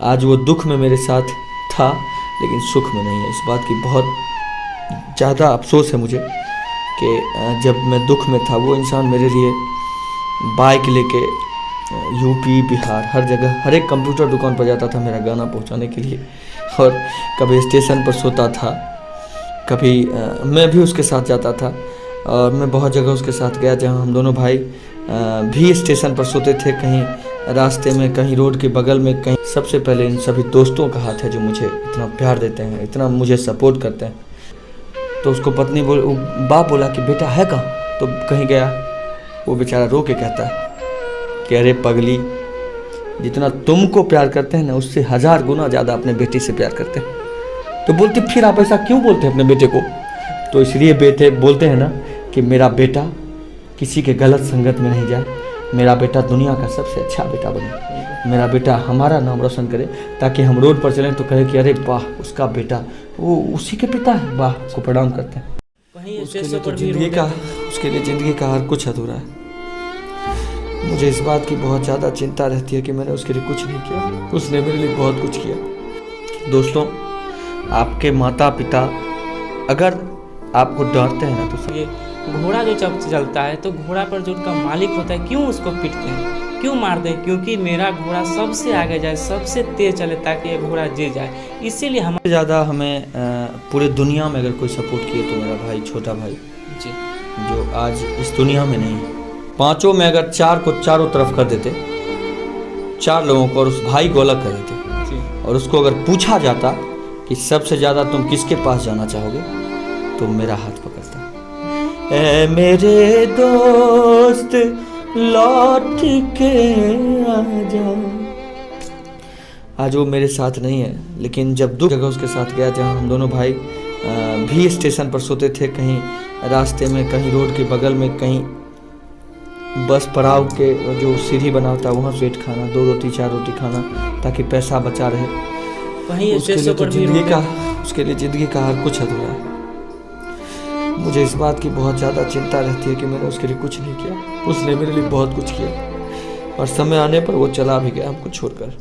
आज वो दुख में मेरे साथ था लेकिन सुख में नहीं है। इस बात की बहुत ज़्यादा अफसोस है मुझे कि जब मैं दुख में था वो इंसान मेरे लिए बाइक लेके यूपी बिहार हर जगह हर एक कंप्यूटर दुकान पर जाता था मेरा गाना पहुंचाने के लिए, और कभी स्टेशन पर सोता था, कभी मैं भी उसके साथ जाता था। और मैं बहुत जगह उसके साथ गया जहां हम दोनों भाई भी स्टेशन पर सोते थे, कहीं रास्ते में, कहीं रोड के बगल में, कहीं। सबसे पहले इन सभी दोस्तों का हाथ है जो मुझे इतना प्यार देते हैं, इतना मुझे सपोर्ट करते हैं। तो उसको पत्नी बाप बोला कि बेटा है कहाँ, तो कहीं गया। वो बेचारा रो के कहता है कि अरे पगली, जितना तुमको प्यार करते हैं ना उससे 1000 गुना ज़्यादा अपने बेटे से प्यार करते हैं। तो बोलते फिर आप ऐसा क्यों बोलते हैं अपने बेटे को? तो इसलिए बेटे बोलते हैं ना कि मेरा बेटा किसी के गलत संगत में नहीं जाए, मेरा बेटा दुनिया का सबसे अच्छा बेटा बने, मेरा बेटा हमारा नाम रोशन करे, ताकि हम रोड पर चलें तो कहे कि अरे वाह उसका बेटा, वो उसी के पिता है, वाह को प्रणाम करते हैं। उसके लिए ज़िंदगी का हर कुछ अधूरा है। मुझे इस बात की बहुत ज़्यादा चिंता रहती है कि मैंने उसके लिए कुछ नहीं किया, उसने मेरे लिए बहुत कुछ किया। दोस्तों, आपके माता पिता अगर आपको डांटते हैं ना तो ये घोड़ा जो जब चलता है तो घोड़ा पर जो उनका मालिक होता है क्यों उसको पीटते हैं, क्यों मारते हैं? क्योंकि मेरा घोड़ा सबसे आगे जाए, सबसे तेज चले, ताकि ये घोड़ा जीत जाए। इसीलिए हमें ज़्यादा हमें पूरे दुनिया में अगर कोई सपोर्ट किए तो मेरा भाई, छोटा भाई जी, जो आज इस दुनिया में नहीं है। 5 में अगर 4 को चारों तरफ कर देते, 4 लोगों को, और उस भाई को अलग कर देते, और उसको अगर पूछा जाता कि सबसे ज़्यादा तुम किसके पास जाना चाहोगे, तो मेरा हाथ पकड़ता। ऐ मेरे दोस्त लौट के आ जा। आज वो मेरे साथ नहीं है, लेकिन जब दुख जगह उसके साथ गया जहाँ हम दोनों भाई भी स्टेशन पर सोते थे, कहीं रास्ते में, कहीं रोड के बगल में, कहीं बस पड़ाव के जो सीढ़ी बना होता है वहाँ स्वीट खाना, 2 रोटी 4 रोटी खाना, ताकि पैसा बचा रहे। वहीं उसके लिए ज़िंदगी का हर कुछ अधूरा है। मुझे इस बात की बहुत ज़्यादा चिंता रहती है कि मैंने उसके लिए कुछ नहीं किया, उसने मेरे लिए बहुत कुछ किया, और समय आने पर वो चला भी गया हमको छोड़कर।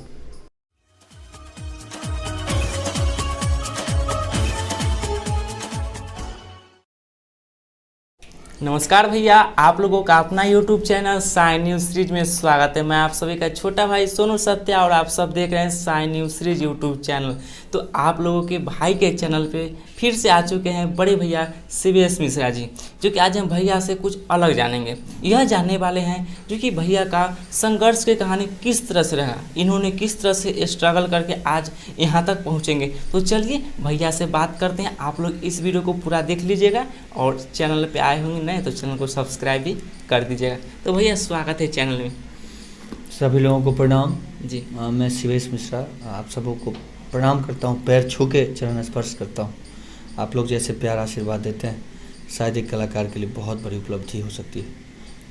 नमस्कार भैया, आप लोगों का अपना YouTube channel sign news series में स्वागत है। मैं आप सभी का छोटा भाई सोनू सत्या, और आप सब देख रहे हैं sign news series YouTube channel. तो आप लोगों के भाई के चैनल पे फिर से आ चुके हैं बड़े भैया CVS मिश्रा जी, जो कि आज हम भैया से कुछ अलग जानेंगे। यह जानने वाले हैं जो कि भैया का संघर्ष की कहानी किस तरह से रहा, इन्होंने किस तरह से स्ट्रगल करके आज यहाँ तक पहुँचेंगे। तो चलिए भैया से बात करते हैं। आप लोग इस वीडियो को पूरा देख लीजिएगा, और चैनल पे आए होंगे नए तो चैनल को सब्सक्राइब भी कर दीजिएगा। तो भैया स्वागत है चैनल में। सभी लोगों को प्रणाम जी। मैं CVS मिश्रा आप सबों को प्रणाम करता हूँ, पैर छू के चरण स्पर्श करता हूँ। आप लोग जैसे प्यार आशीर्वाद देते हैं, शायद एक कलाकार के लिए बहुत बड़ी उपलब्धि हो सकती है।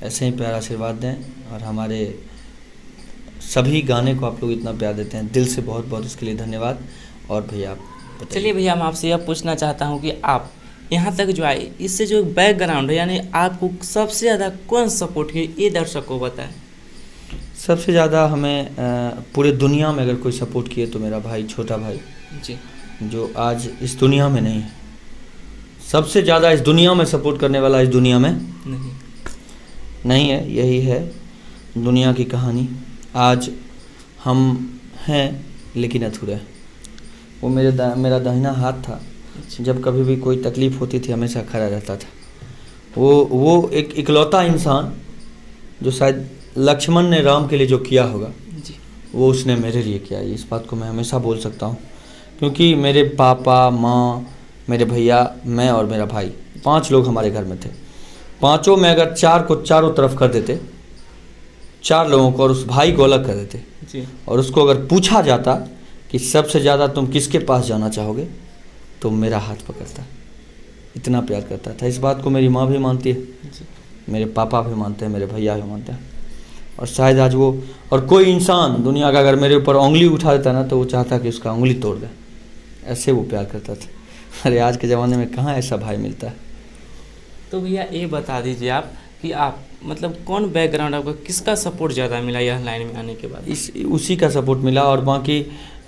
ऐसे ही प्यार आशीर्वाद दें, और हमारे सभी गाने को आप लोग इतना प्यार देते हैं, दिल से बहुत बहुत इसके लिए धन्यवाद। और भैया आप चलिए भैया, मैं आपसे यह पूछना चाहता हूँ कि आप यहाँ तक जो आए, इससे जो बैकग्राउंड है, यानी आपको सबसे ज़्यादा कौन सपोर्ट किया, ये दर्शक को बताएं। सबसे ज़्यादा हमें पूरे दुनिया में अगर कोई सपोर्ट किए तो मेरा भाई, छोटा भाई जी, जो आज इस दुनिया में नहीं है। सबसे ज़्यादा इस दुनिया में सपोर्ट करने वाला इस दुनिया में नहीं है। यही है दुनिया की कहानी। आज हम हैं लेकिन अधूरे हैं। वो मेरा दाहिना हाथ था, जब कभी भी कोई तकलीफ़ होती थी हमेशा खड़ा रहता था। वो एक इकलौता इंसान जो शायद लक्ष्मण ने राम के लिए जो किया होगा जी, वो उसने मेरे लिए किया। इस बात को मैं हमेशा बोल सकता हूँ, क्योंकि मेरे पापा, माँ, मेरे भैया, मैं और मेरा भाई, 5 लोग हमारे घर में थे। 5 में अगर 4 को चारों तरफ कर देते, 4 लोगों को, और उस भाई को अलग कर देते जी, और उसको अगर पूछा जाता कि सबसे ज़्यादा तुम किसके पास जाना चाहोगे, तो मेरा हाथ पकड़ता। इतना प्यार करता था। इस बात को मेरी माँ भी मानती है, मेरे पापा भी मानते हैं, मेरे भैया भी मानते हैं। और शायद आज वो, और कोई इंसान दुनिया का अगर मेरे ऊपर उंगली उठा देता ना, तो वो चाहता कि उसका उंगली तोड़ दे, ऐसे वो प्यार करता था। अरे आज के ज़माने में कहाँ ऐसा भाई मिलता है। तो भैया ये बता दीजिए आप कि आप मतलब कौन बैकग्राउंड आपका, किसका सपोर्ट ज़्यादा मिला यह लाइन में आने के बाद? उसी का सपोर्ट मिला, और बाकी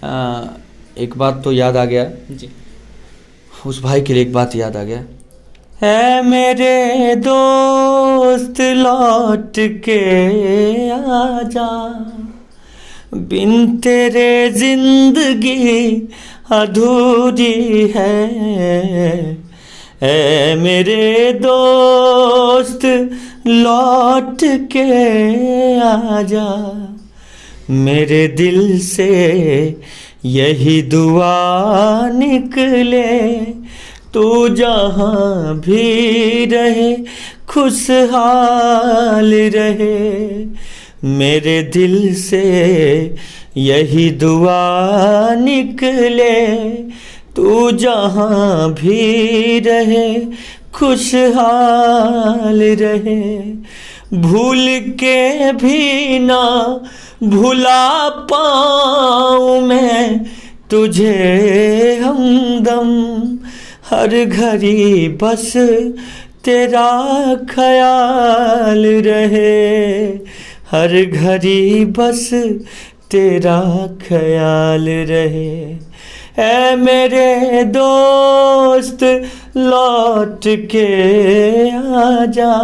एक बात तो याद आ गया, जी। उस भाई के लिए एक बात याद आ गया। है मेरे दोस्त लौट के आजा, बिन तेरे जिंदगी अधूरी है। ऐ मेरे दोस्त लौट के आजा, मेरे दिल से यही दुआ निकले, तू जहाँ भी रहे खुशहाल रहे। मेरे दिल से यही दुआ निकले, तू जहाँ भी रहे खुशहाल रहे। भूल के भी ना भुला पाऊँ मैं तुझे हमदम, हर घड़ी बस तेरा ख्याल रहे, हर घड़ी बस तेरा ख्याल रहे। ऐ मेरे दोस्त लौट के आजा,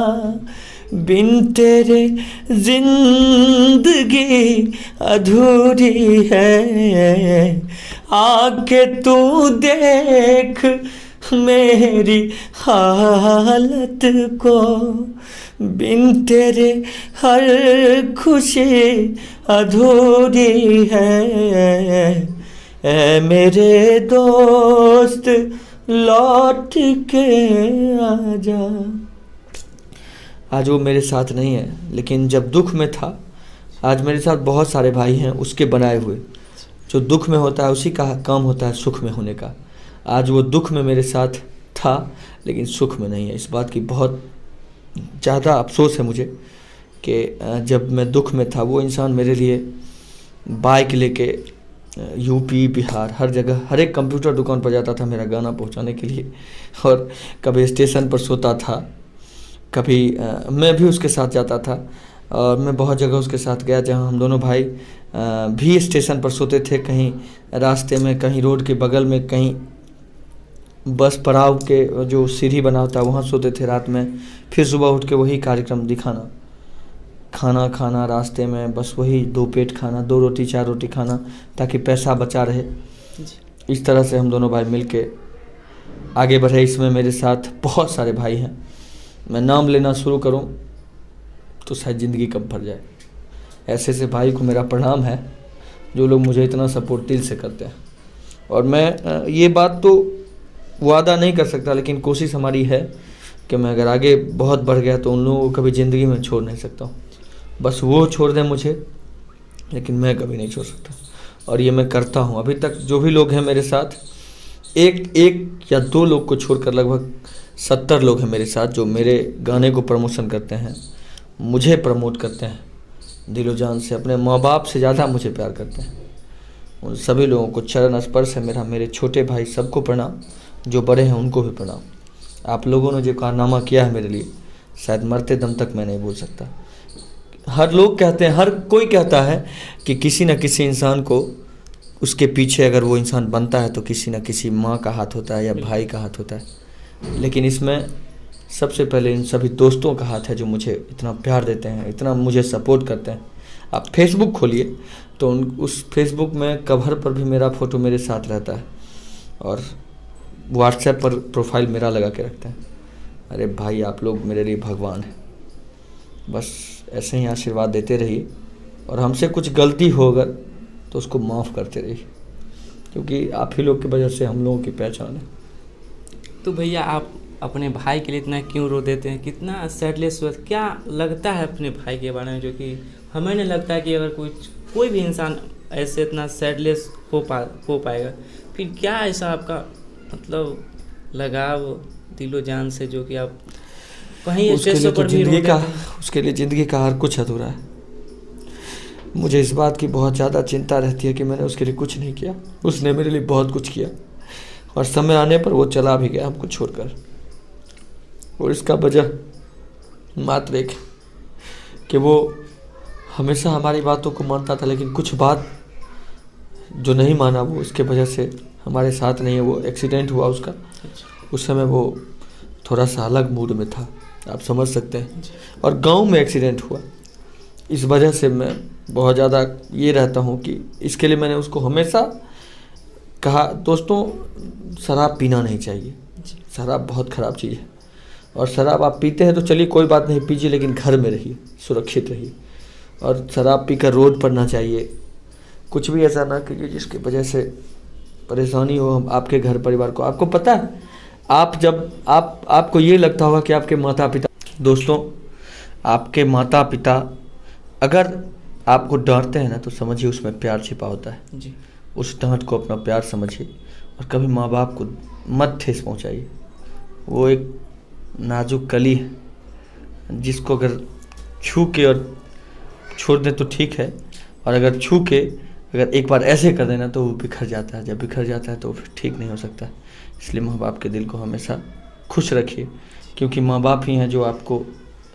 बिन तेरे जिंदगी अधूरी है। आके तू देख मेरी हालत को, बिन तेरे हर खुशी अधूरी है। ऐ मेरे दोस्त लौट के आजा। आज वो मेरे साथ नहीं है, लेकिन जब दुख में था, आज मेरे साथ बहुत सारे भाई हैं उसके बनाए हुए। जो दुख में होता है उसी का काम होता है सुख में होने का। आज वो दुख में मेरे साथ था लेकिन सुख में नहीं है। इस बात की बहुत ज़्यादा अफसोस है मुझे कि जब मैं दुख में था वो इंसान मेरे लिए बाइक लेके यूपी बिहार हर जगह हर एक कंप्यूटर दुकान पर जाता था मेरा गाना पहुंचाने के लिए, और कभी स्टेशन पर सोता था, कभी मैं भी उसके साथ जाता था। और मैं बहुत जगह उसके साथ गया जहां हम दोनों भाई भी स्टेशन पर सोते थे, कहीं रास्ते में, कहीं रोड के बगल में, कहीं बस पड़ाव के जो सीढ़ी बना होता है वहाँ सोते थे रात में। फिर सुबह उठ के वही कार्यक्रम दिखाना, खाना खाना रास्ते में, बस वही 2 पेट खाना, 2 रोटी 4 रोटी खाना ताकि पैसा बचा रहे। इस तरह से हम दोनों भाई मिलके आगे बढ़े। इसमें मेरे साथ बहुत सारे भाई हैं, मैं नाम लेना शुरू करूं तो शायद ज़िंदगी कम पड़ जाए। ऐसे ऐसे भाई को मेरा प्रणाम है जो लोग मुझे इतना सपोर्ट दिल से करते हैं। और मैं ये बात तो वादा नहीं कर सकता, लेकिन कोशिश हमारी है कि मैं अगर आगे बहुत बढ़ गया तो उन लोगों को कभी ज़िंदगी में छोड़ नहीं सकता हूँ। बस वो छोड़ दें मुझे, लेकिन मैं कभी नहीं छोड़ सकता। और ये मैं करता हूँ। अभी तक जो भी लोग हैं मेरे साथ, एक या 2 लोग को छोड़कर लगभग 70 लोग हैं मेरे साथ जो मेरे गाने को प्रमोशन करते हैं, मुझे प्रमोट करते हैं दिलो जान से, अपने माँ बाप से ज़्यादा मुझे प्यार करते हैं। उन सभी लोगों को चरण स्पर्श है मेरा। मेरे छोटे भाई सबको प्रणाम, जो बड़े हैं उनको भी प्रणाम। आप लोगों ने जो कारनामा किया है मेरे लिए, शायद मरते दम तक मैं नहीं भूल सकता। हर लोग कहते हैं, हर कोई कहता है कि किसी न किसी इंसान को उसके पीछे अगर वो इंसान बनता है तो किसी न किसी माँ का हाथ होता है या भाई का हाथ होता है, लेकिन इसमें सबसे पहले इन सभी दोस्तों का हाथ है जो मुझे इतना प्यार देते हैं, इतना मुझे सपोर्ट करते हैं। आप फेसबुक खोलिए तो उस फेसबुक में कवर पर भी मेरा फ़ोटो मेरे साथ रहता है, और व्हाट्सएप पर प्रोफाइल मेरा लगा के रखते हैं। अरे भाई, आप लोग मेरे लिए भगवान हैं। बस ऐसे ही आशीर्वाद देते रहिए, और हमसे कुछ गलती हो अगर तो उसको माफ़ करते रहिए, क्योंकि आप ही लोग की वजह से हम लोगों की पहचान है। तो भैया, आप अपने भाई के लिए इतना क्यों रो देते हैं? कितना सैडलेस हुआ, क्या लगता है अपने भाई के बारे में, जो कि हमें नहीं लगता है कि अगर कोई भी इंसान ऐसे इतना सैडलेस हो पाएगा। फिर क्या ऐसा आपका मतलब लगाव दिलो जान से, जो कि आप कहीं स्टेशन पर भी रो देते हैं? उसके लिए ज़िंदगी का हर कुछ अधूरा है। मुझे इस बात की बहुत ज़्यादा चिंता रहती है कि मैंने उसके लिए कुछ नहीं किया। उसने मेरे लिए बहुत कुछ किया, और समय आने पर वो चला भी गया हमको छोड़कर। और इसका वजह मात्र एक कि वो हमेशा हमारी बातों को मानता था, लेकिन कुछ बात जो नहीं माना वो इसके वजह से हमारे साथ नहीं है। वो एक्सीडेंट हुआ उसका, उस समय वो थोड़ा सा अलग मूड में था, आप समझ सकते हैं। और गांव में एक्सीडेंट हुआ, इस वजह से मैं बहुत ज़्यादा ये रहता हूँ कि इसके लिए मैंने उसको हमेशा कहा, दोस्तों शराब पीना नहीं चाहिए, शराब बहुत ख़राब चीज़ है। और शराब आप पीते हैं तो चलिए कोई बात नहीं, पीजिए, लेकिन घर में रहिए, सुरक्षित रहिए। और शराब पीकर रोड पर ना चाहिए, कुछ भी ऐसा ना कीजिए जिसकी वजह से परेशानी हो हम आपके घर परिवार को। आपको पता है, आप जब आपको ये लगता होगा कि आपके माता पिता, दोस्तों आपके माता पिता अगर आपको डांटते हैं ना तो समझिए उसमें प्यार छिपा होता है जी। उस डांट को अपना प्यार समझिए। और कभी माँ बाप को मत ठेस पहुँचाइए, वो एक नाजुक कली है जिसको अगर छू के और छोड़ दें तो ठीक है, और अगर छू के अगर एक बार ऐसे कर देना तो वो बिखर जाता है। जब बिखर जाता है तो फिर ठीक नहीं हो सकता। इसलिए माँ बाप के दिल को हमेशा खुश रखिए, क्योंकि माँ बाप ही हैं जो आपको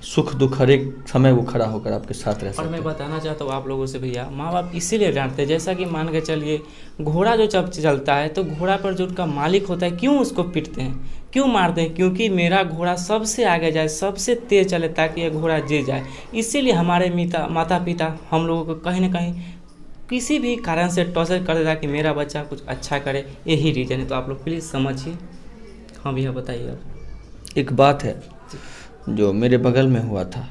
सुख दुख हर एक समय वो खड़ा होकर आपके साथ रह सकते और हैं। मैं बताना चाहता हूँ आप लोगों से भैया, माँ बाप इसीलिए डांटते हैं, जैसा कि मान के चलिए घोड़ा जो जब चलता है तो घोड़ा पर जो उनका मालिक होता है क्यों उसको पीटते हैं, क्यों मारते हैं? क्योंकि मेरा घोड़ा सबसे आगे जाए, सबसे तेज चले, ताकि यह घोड़ा जीत जाए। इसीलिए हमारे माता पिता हम लोगों को कहीं ना कहीं किसी भी कारण से टॉर्चर कर देता कि मेरा बच्चा कुछ अच्छा करे, यही रीज़न है। तो आप लोग प्लीज़ समझिए। हाँ भैया बताइए आप। एक बात है जो मेरे बगल में हुआ था,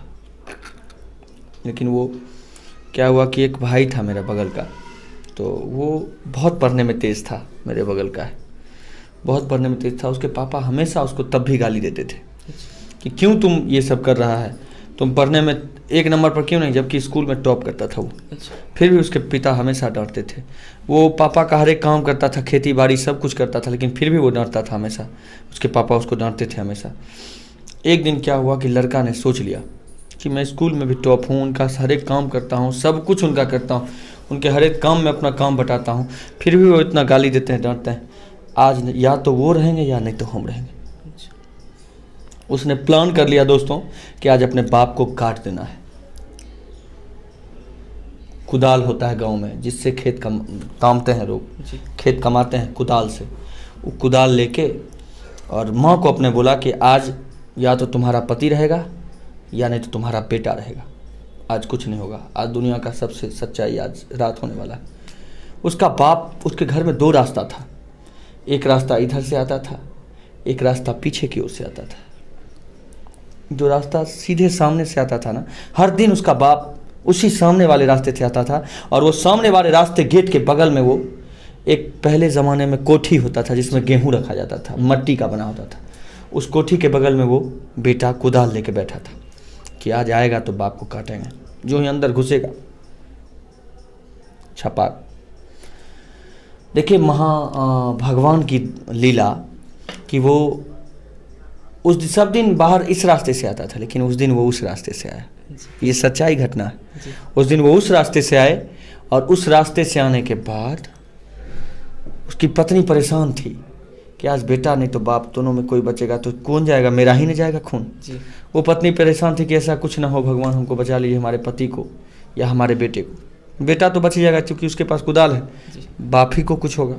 लेकिन वो क्या हुआ कि एक भाई था मेरा बगल का, तो वो बहुत पढ़ने में तेज़ था, मेरे बगल का है, बहुत पढ़ने में तेज़ था। उसके पापा हमेशा उसको तब भी गाली देते थे कि क्यों तुम ये सब कर रहा है, तुम पढ़ने में एक नंबर पर क्यों नहीं, जबकि स्कूल में टॉप करता था वो। फिर भी उसके पिता हमेशा डांटते थे। वो पापा का हर एक काम करता था, खेती बाड़ी सब कुछ करता था, लेकिन फिर भी वो डांटता था हमेशा। उसके पापा उसको डांटते थे हमेशा। एक दिन क्या हुआ कि लड़का ने सोच लिया कि मैं स्कूल में भी टॉप हूँ, उनका हर एक काम करता हूँ, सब कुछ उनका करता हूँ, उनके हर एक काम में अपना काम बटाता हूँ, फिर भी वो इतना गाली देते हैं, डांटते हैं। आज या तो वो रहेंगे या नहीं तो हम रहेंगे। उसने प्लान कर लिया दोस्तों कि आज अपने बाप को काट देना है। कुदाल होता है गांव में जिससे खेत कामते हैं लोग, खेत कमाते हैं कुदाल से। वो कुदाल लेके और माँ को अपने बोला कि आज या तो तुम्हारा पति रहेगा या नहीं तो तुम्हारा बेटा रहेगा, आज कुछ नहीं होगा, आज दुनिया का सबसे सच्चाई आज रात होने वाला है। उसका बाप, उसके घर में दो रास्ता था, एक रास्ता इधर से आता था, एक रास्ता पीछे की ओर से आता था। जो रास्ता सीधे सामने से आता था ना, हर दिन उसका बाप उसी सामने वाले रास्ते से आता था। और वो सामने वाले रास्ते गेट के बगल में वो एक पहले ज़माने में कोठी होता था जिसमें गेहूं रखा जाता था, मट्टी का बना होता था। उस कोठी के बगल में वो बेटा कुदाल लेके बैठा था कि आज आएगा तो बाप को काटेंगे। जो ही अंदर घुसेगा छपाक। देखिए भगवान की लीला कि वो उस सब दिन बाहर इस रास्ते से आता था, लेकिन उस दिन वो उस रास्ते से आया। ये सच्चाई घटना है। उस दिन वो उस रास्ते से आए और उस रास्ते से आने के बाद उसकी पत्नी परेशान थी कि आज बेटा नहीं तो बाप, दोनों में कोई बचेगा तो कौन जाएगा, मेरा ही नहीं जाएगा खून। वो पत्नी परेशान थी कि ऐसा कुछ ना हो, भगवान हमको बचा लीजिए, हमारे पति को या हमारे बेटे को। बेटा तो बच जाएगा क्योंकि उसके पास कुदाल है, बाप ही को कुछ होगा।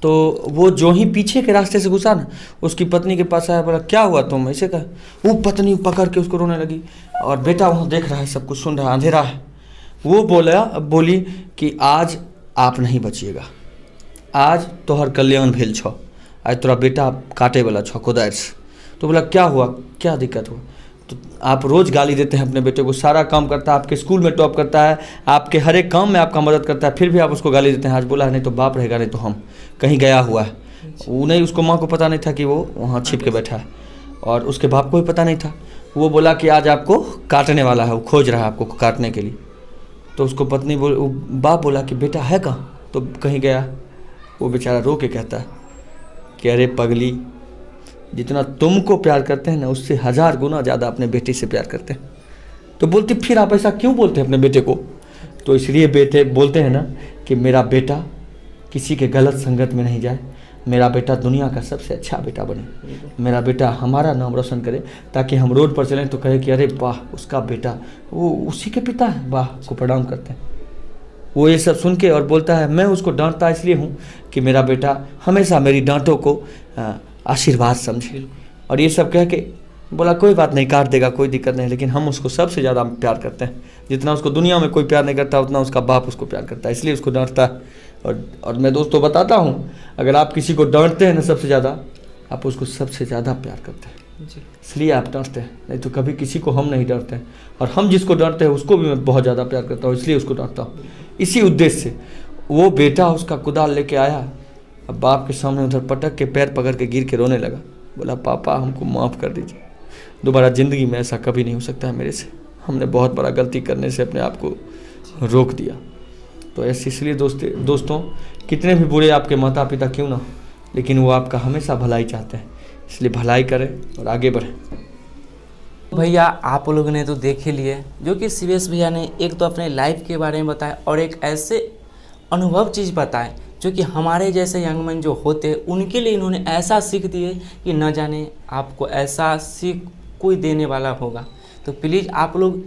तो वो जो ही पीछे के रास्ते से घुसा ना, उसकी पत्नी के पास आया, बोला क्या हुआ तुम, ऐसे कहा। वो पत्नी पकड़ के उसको रोने लगी और बेटा वहाँ देख रहा है, सब कुछ सुन रहा है, अंधेरा है। वो बोली कि आज आप नहीं बचिएगा, आज तोहर कल्याण भेल छो, आज तोरा बेटा काटे वाला छो कोदार से। तो बोला क्या हुआ, क्या दिक्कत हुआ? तो आप रोज़ गाली देते हैं अपने बेटे को, सारा काम करता है, आपके स्कूल में टॉप करता है, आपके हर एक काम में आपका मदद करता है, फिर भी आप उसको गाली देते हैं। आज बोला है नहीं तो बाप रहेगा नहीं तो हम, कहीं गया हुआ है। वो नहीं, उसको माँ को पता नहीं था कि वो वहाँ छिप के बैठा है और उसके बाप को भी पता नहीं था। वो बोला कि आज आपको काटने वाला है, वो खोज रहा है आपको काटने के लिए। तो उसको पत्नी बाप बोला कि बेटा है कहाँ, तो कहीं गया। वो बेचारा रो के कहता है कि अरे पगली, जितना तुमको प्यार करते हैं ना उससे 1000 गुना ज़्यादा अपने बेटे से प्यार करते हैं। तो बोलती फिर आप ऐसा क्यों बोलते हैं अपने बेटे को? तो इसलिए बेटे बोलते हैं ना कि मेरा बेटा किसी के गलत संगत में नहीं जाए, मेरा बेटा दुनिया का सबसे अच्छा बेटा बने, मेरा बेटा हमारा नाम रोशन करे, ताकि हम रोड पर चलें तो कहे कि अरे वाह उसका बेटा, वो उसी के पिता है, वाह को प्रणाम करते हैं। वो ये सब सुन के और बोलता है मैं उसको डांटता इसलिए हूँ कि मेरा बेटा हमेशा मेरी डांटों को आशीर्वाद समझे। और ये सब कह के बोला कोई बात नहीं, काट देगा, कोई दिक्कत नहीं, लेकिन हम उसको सबसे ज़्यादा प्यार करते हैं। जितना उसको दुनिया में कोई प्यार नहीं करता उतना उसका बाप उसको प्यार करता है, इसलिए उसको डांटता है। और मैं दोस्तों बताता हूँ, अगर आप किसी को डांटते हैं ना सबसे ज़्यादा, आप उसको सबसे ज़्यादा प्यार करते हैं, इसलिए आप डांटते हैं। नहीं तो कभी किसी को हम नहीं डांटते हैं। और हम जिसको डांटते हैं उसको भी मैं बहुत ज़्यादा प्यार करता हूँ, इसलिए उसको डांटता हूँ। इसी उद्देश्य से वो बेटा उसका कुदाल लेके आया, अब बाप के सामने उधर पटक के पैर पकड़ के गिर के रोने लगा। बोला पापा हमको माफ़ कर दीजिए, दोबारा ज़िंदगी में ऐसा कभी नहीं हो सकता है मेरे से। हमने बहुत बड़ा गलती करने से अपने आप को रोक दिया। तो ऐसे इसलिए दोस्तों कितने भी बुरे आपके माता पिता क्यों ना, लेकिन वो आपका हमेशा भलाई चाहते हैं, इसलिए भलाई करें और आगे बढ़ें। भैया आप लोगों ने तो देख ही लिए जो कि सीवेश भैया ने एक तो अपने लाइफ के बारे में बताया और एक ऐसे अनुभव चीज़ बताए जो कि हमारे जैसे यंगमैन जो होते हैं उनके लिए इन्होंने ऐसा सीख दिए कि न जाने आपको ऐसा सीख कोई देने वाला होगा। तो प्लीज़ आप लोग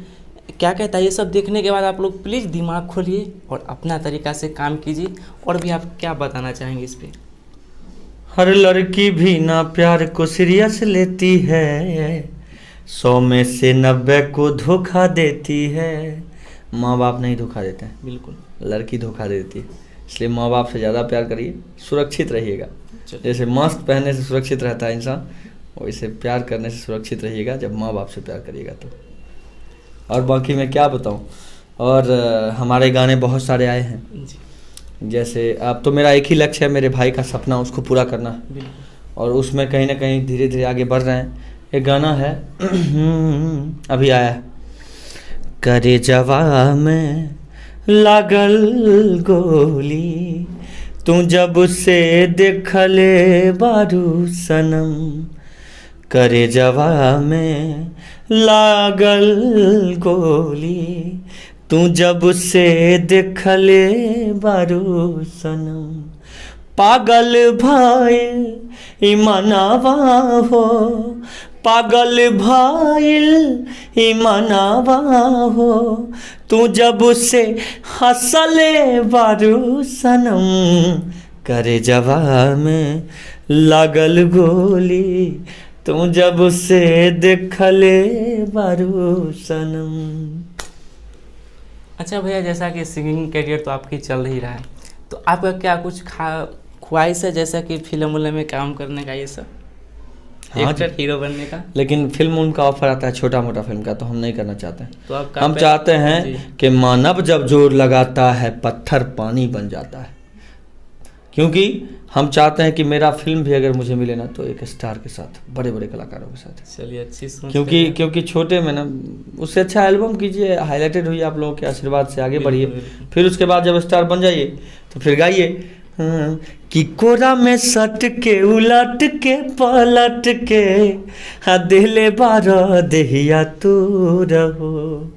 क्या कहता है, ये सब देखने के बाद आप लोग प्लीज़ दिमाग खोलिए और अपना तरीक़ा से काम कीजिए। और भी आप क्या बताना चाहेंगे इस पर? हर लड़की भी ना प्यार को सीरियस लेती है, 100 में से 90 को धोखा देती है। माँ बाप नहीं धोखा देते हैं, बिल्कुल लड़की धोखा देती है। इसलिए माँ बाप से ज़्यादा प्यार करिए, सुरक्षित रहिएगा। जैसे मास्क पहनने से सुरक्षित रहता है इंसान, वैसे प्यार करने से सुरक्षित रहिएगा जब माँ बाप से प्यार करिएगा तो। और बाकी मैं क्या बताऊँ, और हमारे गाने बहुत सारे आए हैं। जैसे अब तो मेरा एक ही लक्ष्य है, मेरे भाई का सपना उसको पूरा करना है, और उसमें कहीं ना कहीं धीरे धीरे आगे बढ़ रहे हैं। एक गाना है अभी आया, करे जवा में लागल गोली, तू जब से देखले बारू सनम, करे जवा में लागल गोली, तू जब से देखले बारू सनम, पागल भाई ईमानवा हो, पागल भाईल ईमानवा हो, तू जब से हंसले बारू सनम, करे जवा में लागल गोली, तू जब से देखले बारू सनम। अच्छा भैया, जैसा कि सिंगिंग करियर तो आपकी चल ही रहा है, तो आपका क्या कुछ ख्वाहिश है जैसा कि फिल्म उल्म में काम करने का, ये सब एक्टर हीरो बनने का? लेकिन फिल्म उनका ऑफर आता है छोटा मोटा फिल्म का, तो हम नहीं करना चाहते हैं। तो आप हम चाहते हैं कि मानव जब जोर लगाता है पत्थर पानी बन जाता है, क्योंकि हम चाहते हैं कि मेरा फिल्म भी अगर मुझे मिले ना तो एक स्टार के साथ, बड़े बड़े कलाकारों के साथ। चलिए अच्छी सोच। क्योंकि छोटे में ना, उससे अच्छा एल्बम कीजिए, हाईलाइटेड हुई आप लोगों के आशीर्वाद से आगे बढ़िए, फिर उसके बाद जब स्टार बन जाइए तो फिर गाइए कि कोरा में सट के उलट के पलट के दिले बारह देहिया तू रहो,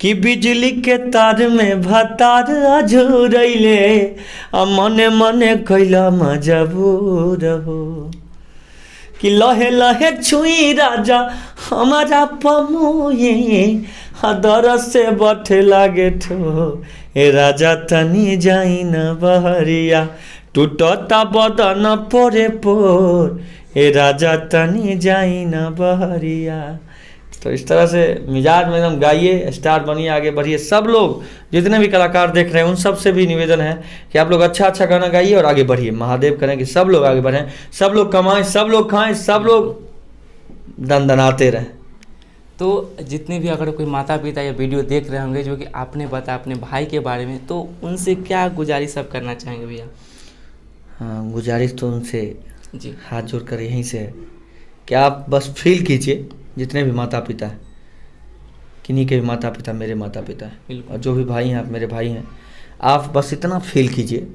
कि बिजली के तार में भतार अझुरैले मने मने कैला मजबूर हो, कि लहे लहे छुई राजा हमारा पमुए दर से बठे लागे ठो, ए राजा तनी जाई न बहरिया टूटता बदन पोरे पोर, ए राजा तनी जाई न बहरिया। तो इस तरह से मिजाज में एकदम गाइए, स्टार बनिए, आगे बढ़िए। सब लोग जितने भी कलाकार देख रहे हैं उन सब से भी निवेदन है कि आप लोग अच्छा अच्छा गाना गाइए और आगे बढ़िए। महादेव करें कि सब लोग आगे बढ़ें, सब लोग कमाएं, सब लोग खाएं, सब लोग दनदनाते रहें। तो जितने भी अगर कोई माता पिता या वीडियो देख रहे होंगे जो कि आपने बताया अपने भाई के बारे में, तो उनसे क्या गुजारिश सब करना चाहेंगे भैया? हाँ, गुजारिश तो उनसे जी हाथ जोड़ कर यहीं से है कि आप बस फील कीजिए, जितने भी माता पिता हैं, किन्हीं के भी माता पिता मेरे माता पिता हैं, और जो भी भाई हैं आप मेरे भाई हैं, आप बस इतना फील कीजिए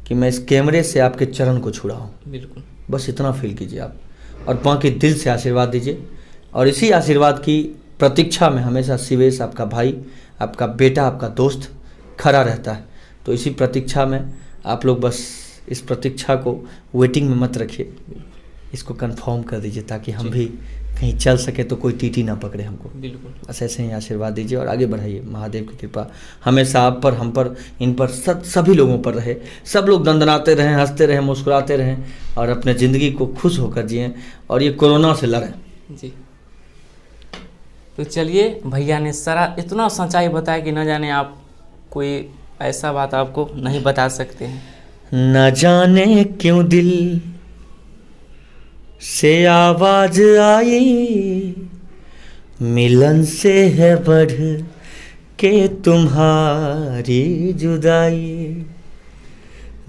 कि मैं इस कैमरे से आपके चरण को छू रहा हूँ। बिल्कुल, बस इतना फील कीजिए आप, और बाकी दिल से आशीर्वाद दीजिए। और इसी आशीर्वाद की प्रतीक्षा में हमेशा सीवेश आपका भाई, आपका बेटा, आपका दोस्त खड़ा रहता है। तो इसी प्रतीक्षा में आप लोग बस इस प्रतीक्षा को वेटिंग में मत रखिए, इसको कंफर्म कर दीजिए ताकि हम भी कहीं चल सके तो कोई टीटी ना पकड़े हमको। बिल्कुल। बस ऐसे ही आशीर्वाद दीजिए और आगे बढ़ाइए। महादेव की कृपा हमेशा आप पर, हम पर, इन पर, सभी लोगों पर रहे। सब लोग दंदनाते रहें, हंसते रहें, मुस्कुराते रहें और अपने ज़िंदगी को खुश होकर जिएं और ये कोरोना से लड़ें। जी। तो चलिए, भैया ने सारा इतना सच्चाई बताया कि न जाने आप कोई ऐसा बात आपको नहीं बता सकते हैं। न जाने क्यों दिल से आवाज आई, मिलन से है बढ़ के तुम्हारी जुदाई।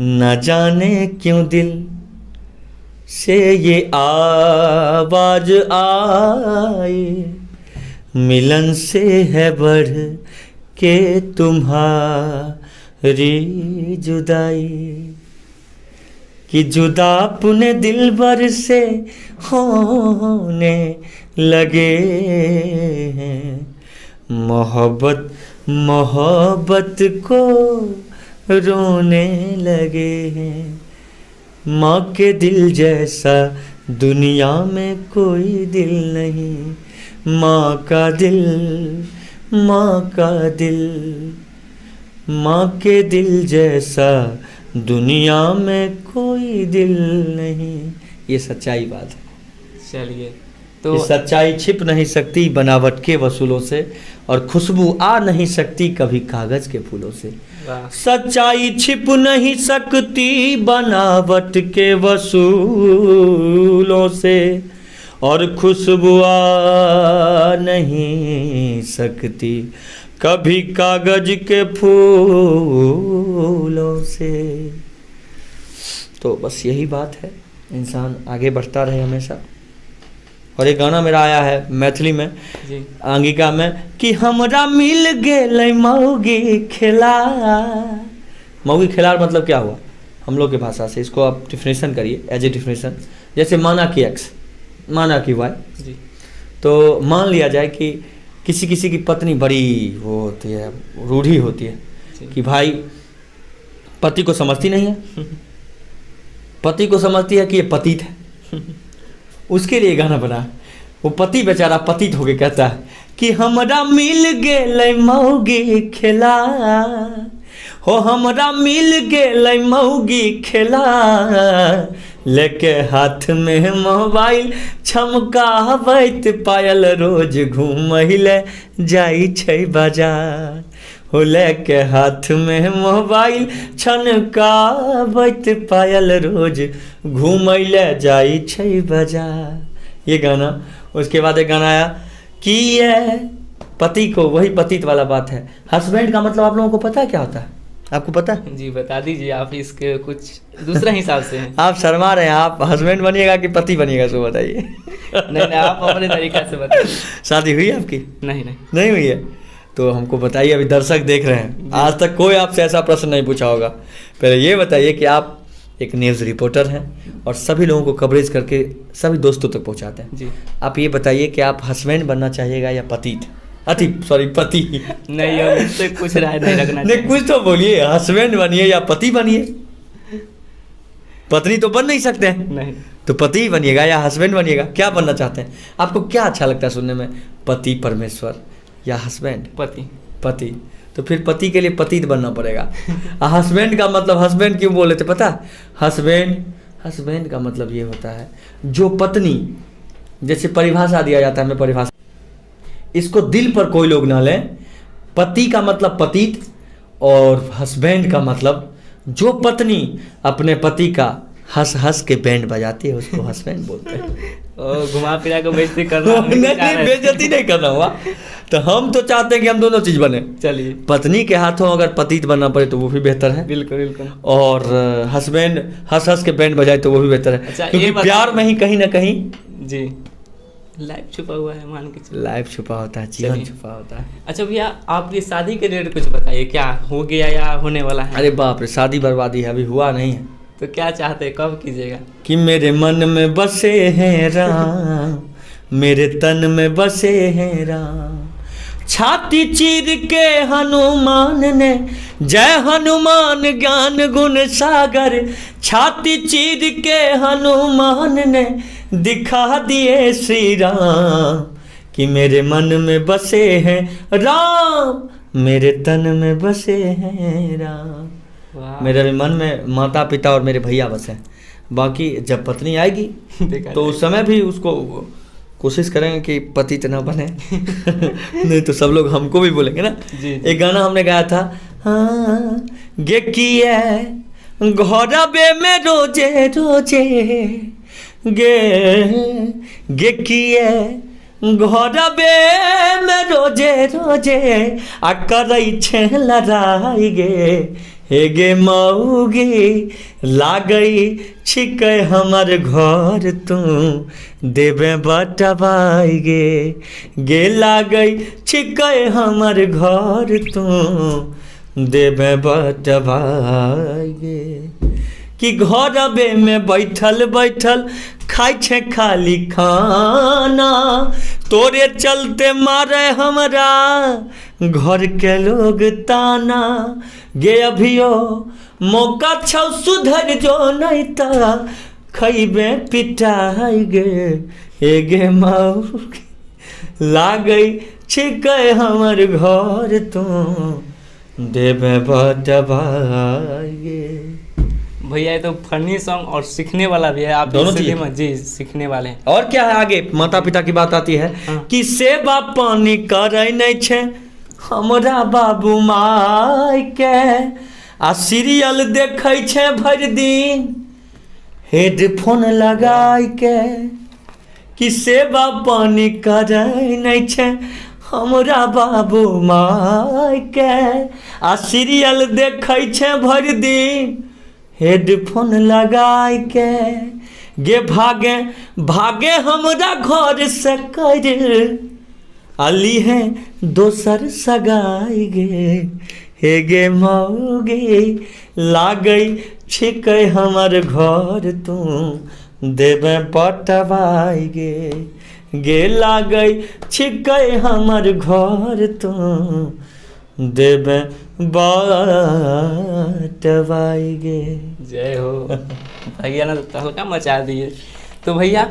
न जाने क्यों दिल से ये आवाज आई, मिलन से है बढ़ के तुम्हारी जुदाई। कि जुदा अपने दिलबर से होने लगे हैं, मोहब्बत मोहब्बत को रोने लगे हैं। माँ के दिल जैसा दुनिया में कोई दिल नहीं, माँ का दिल, माँ का दिल, माँ के दिल जैसा दुनिया में कोई दिल नहीं। ये सच्चाई बात है। चलिए, तो तो सच्चाई छिप नहीं सकती बनावट के वसूलों से, और खुशबू आ नहीं सकती कभी कागज के फूलों से। वाह। सच्चाई छिप नहीं सकती बनावट के वसूलों से, और खुशबू आ नहीं सकती कभी कागज के फूलों से। तो बस यही बात है, इंसान आगे बढ़ता रहे हमेशा। और एक गाना मेरा आया है मैथिली में, जी। अंगिका में, कि हमरा मिल गेलै मौगी खिलाड़। मौगी खिलाड़ मतलब क्या हुआ हम लोग की भाषा से? इसको आप डिफिनेशन करिए, एज ए डिफिनेशन। जैसे माना कि एक्स, माना कि वाई, जी। तो मान लिया जाए कि किसी किसी की पत्नी बड़ी वो होती है, रूढ़ी होती है कि भाई पति को समझती नहीं है, पति को समझती है कि ये पतित है। उसके लिए गाना बना। वो पति बेचारा पतित होके कहता है कि हमरा मिल गेलै मौगी खिला, हो हमरा मिल गेलै मौगी खिला, लेके हाथ में मोबाइल छमकावैत पायल रोज घूमैले जाइ छै बाजार। हो लेके हाथ में मोबाइल छनकावैत पायल रोज घूमैले जाइ छै बाजार। ये गाना। उसके बाद एक गाना आया कि ये पति को, वही पतित वाला बात है। हस्बैंड का मतलब आप लोगों को पता है क्या होता है? आपको पता है? जी बता दीजिए, आप इसके कुछ दूसरा हिसाब से हैं। आप शर्मा रहे हैं। आप हस्बैंड बनिएगा कि पति बनिएगा, सो बताइए। नहीं, आप अपने तरीका से बताइए। शादी हुई है आपकी? नहीं। नहीं हुई है तो हमको बताइए, अभी दर्शक देख रहे हैं, आज तक कोई आपसे ऐसा प्रश्न नहीं पूछा होगा। पहले ये बताइए कि आप एक न्यूज़ रिपोर्टर हैं और सभी लोगों को कवरेज करके सभी दोस्तों तक पहुंचाते हैं जी। आप ये बताइए कि आप हस्बैंड बनना चाहिएगा या पति? पति नहीं, अब इससे कुछ राय नहीं रखना नहीं, कुछ तो बोलिए। हस्बैंड बनिए या पति बनिए? पत्नी तो बन नहीं सकते हैं। नहीं। तो पति बनिएगा या हस्बैंड बनिएगा? क्या बनना चाहते हैं? आपको क्या अच्छा लगता है सुनने में, पति परमेश्वर या हस्बैंड? पति। तो फिर पति के लिए पतित बनना पड़ेगा। हस्बैंड का मतलब, हस्बैंड क्यों बोले थे पता? हस्बैंड का मतलब ये होता है जो पत्नी, जैसे परिभाषा दिया जाता है, हमें परिभाषा, इसको दिल पर कोई लोग ना लें। पति का मतलब पतित, और हस्बैंड का मतलब जो पत्नी अपने पति का हंस हंस के बैंड बजाती है, उसको हस्बैंड बोलते हैं। घुमा फिरा के बेइज्जती कर रहा हूं। नहीं, बेइज्जती नहीं कर रहा हुआ। तो हम तो चाहते हैं कि हम दोनों चीज बने। चलिए, पत्नी के हाथों अगर पतित बनना पड़े तो वो भी बेहतर है। बिल्कुल। और हस्बैंड हंस हंस के बैंड बजाए तो वो भी बेहतर है। अच्छा, क्योंकि प्यार में ही कहीं ना कहीं जी लाइफ छुपा हुआ है, मान के चलिए। लाइफ छुपा होता है, जीवन छुपा होता है। अच्छा भैया, आपकी शादी के रिलेटेड कुछ बताइए, क्या हो गया या होने वाला है? अरे बाप रे, शादी बर्बादी है, अभी हुआ नहीं है। तो क्या चाहते हैं, कब कीजिएगा? कि मेरे मन में बसे हैं राम, मेरे तन में बसे हैं राम। छाती चीर के हनुमान ने, जय हनुमान ज्ञान गुण सागर। छाती चीर के हनुमान ने, दिखा दिए श्री राम कि मेरे मन में बसे हैं राम, मेरे तन में बसे हैं राम। वाह। मेरे भी मन में माता पिता और मेरे भैया बसे हैं। बाकी जब पत्नी आएगी देखा तो उस समय भी उसको कोशिश करेंगे कि पति तो ना बने नहीं तो सब लोग हमको भी बोलेंगे ना। जी। एक गाना हमने गाया था, हाँ गे किए घरबे में रोजे रोजे, गे किए घरबे में रोजे रोजे आ करई छे लड़ाई गे, हे गे मौगी लागई छिकै हमर घर तू देवे बटवाई गे लागई छिकै हमर घर तू देवे बटवाई गे। कि घरबे में बैठल बैठल खाई छे खाली खाना, तोरे चलते मारे हमरा घर के लोग ताना गे। अभियो मौका छौ सुधर जो नहीं ता खैबे पिटाई गे, हे गे मौगी लागई छिकै हमर घर तू देवे बटवाई गे। भैया ये तो फनी सॉन्ग और सीखने वाला भी है, आप दोनों चीज़ इसलिए जी सीखने वाले हैं। और क्या है आगे माता पिता की बात आती है कि सेवा पानी करे नहीं छे हमरा बाबू माय के, आ सीरियल देखे छे भर दिन हेडफोन लगाई के। कि सेवा पानी करे नहीं छे हमरा बाबू माय के, आ सीरियल देखे छे भर दिन हेडफोन लगाई के। गे भागे भागे हमरा घर से कर अली है दोसर सगाई गे, हे गे मौगी लागई छिकै हमर घर तू देवे बटवाई गे लागई छिकै हमर घर तू देवे बटवाई गे। जय हो भैया ने तो हल्का मचा दिए। तो भैया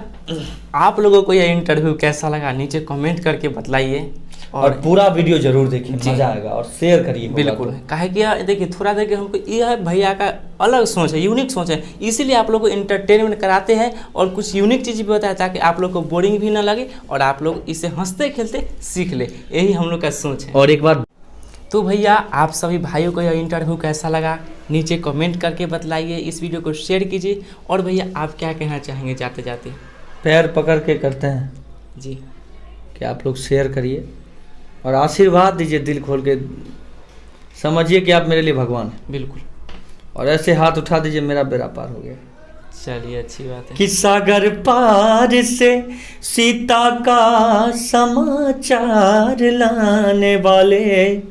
आप लोगों को यह इंटरव्यू कैसा लगा नीचे कमेंट करके बतलाइए और पूरा वीडियो जरूर देखिए, जी। मजा आएगा और शेयर करिए। बिल्कुल काहे कि देखिए थोड़ा देर के हमको यह भैया का अलग सोच है, यूनिक सोच है, इसीलिए आप लोग को एंटरटेनमेंट कराते हैं और कुछ यूनिक चीज़ भी बताया ताकि आप लोग को बोरिंग भी ना लगे और आप लोग इसे हंसते खेलते सीख ले, यही हम लोग का सोच है। और एक बार तो भैया आप सभी भाइयों को यह इंटरव्यू कैसा लगा नीचे कमेंट करके बतलाइए, इस वीडियो को शेयर कीजिए। और भैया आप क्या कहना चाहेंगे जाते जाते? पैर पकड़ के करते हैं जी कि आप लोग शेयर करिए और आशीर्वाद दीजिए, दिल खोल के समझिए कि आप मेरे लिए भगवान हैं। बिल्कुल। और ऐसे हाथ उठा दीजिए, मेरा बेड़ा पार हो गया। चलिए अच्छी बात है। कि सागर पार से सीता का समाचार लाने वाले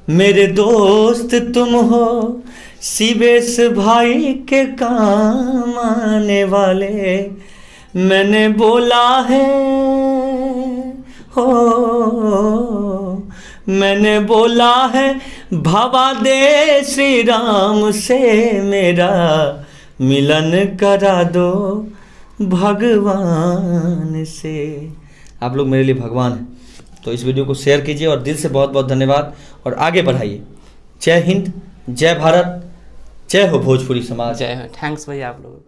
मेरे दोस्त तुम हो, शिवेश भाई के काम आने वाले। मैंने बोला है हो, मैंने बोला है भवा दे श्री राम से मेरा मिलन करा दो भगवान से। आप लोग मेरे लिए भगवान हैं, तो इस वीडियो को शेयर कीजिए और दिल से बहुत बहुत धन्यवाद और आगे बढ़ाइए। जय हिंद, जय भारत, जय हो भोजपुरी समाज। जय हो। थैंक्स भैया आप लोगों को।